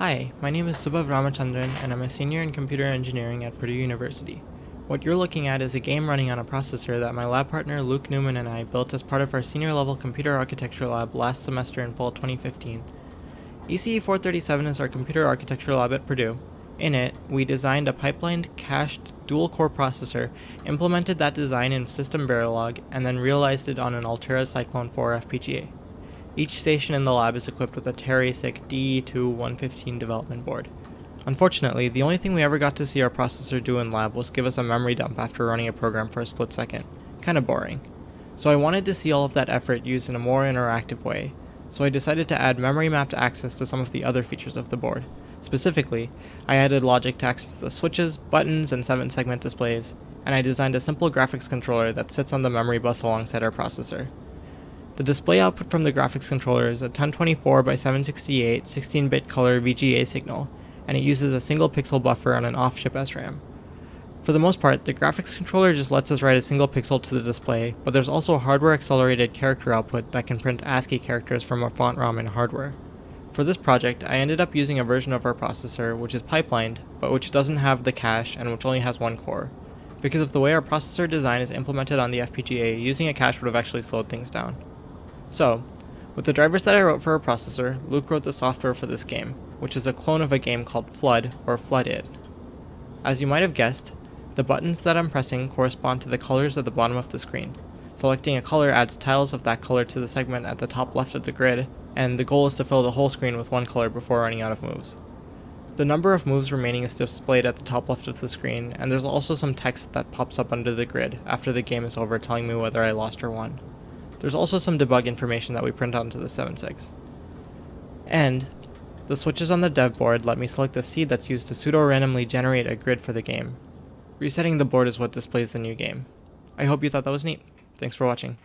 Hi, my name is Subhav Ramachandran and I'm a senior in computer engineering at Purdue University. What you're looking at is a game running on a processor that my lab partner Luke Newman and I built as part of our senior level computer architecture lab last semester in fall 2015. ECE 437 is our computer architecture lab at Purdue. In it, we designed a pipelined, cached, dual-core processor, implemented that design in System Verilog, and then realized it on an Altera Cyclone 4 FPGA. Each station in the lab is equipped with a TerraSIC DE2-115 development board. Unfortunately, the only thing we ever got to see our processor do in lab was give us a memory dump after running a program for a split second. Kinda boring. So I wanted to see all of that effort used in a more interactive way, so I decided to add memory mapped access to some of the other features of the board. Specifically, I added logic to access the switches, buttons, and 7-segment displays, and I designed a simple graphics controller that sits on the memory bus alongside our processor. The display output from the graphics controller is a 1024 by 768 16-bit color VGA signal, and it uses a single pixel buffer on an off-chip SRAM. For the most part, the graphics controller just lets us write a single pixel to the display, but there's also hardware-accelerated character output that can print ASCII characters from a font ROM in hardware. For this project, I ended up using a version of our processor which is pipelined, but which doesn't have the cache and which only has one core. Because of the way our processor design is implemented on the FPGA, using a cache would have actually slowed things down. So, with the drivers that I wrote for our processor, Luke wrote the software for this game, which is a clone of a game called Flood, or Flood It. As you might have guessed, the buttons that I'm pressing correspond to the colors at the bottom of the screen. Selecting a color adds tiles of that color to the segment at the top left of the grid, and the goal is to fill the whole screen with one color before running out of moves. The number of moves remaining is displayed at the top left of the screen, and there's also some text that pops up under the grid after the game is over telling me whether I lost or won. There's also some debug information that we print onto the 7-segs. And the switches on the dev board let me select the seed that's used to pseudo-randomly generate a grid for the game. Resetting the board is what displays the new game. I hope you thought that was neat. Thanks for watching.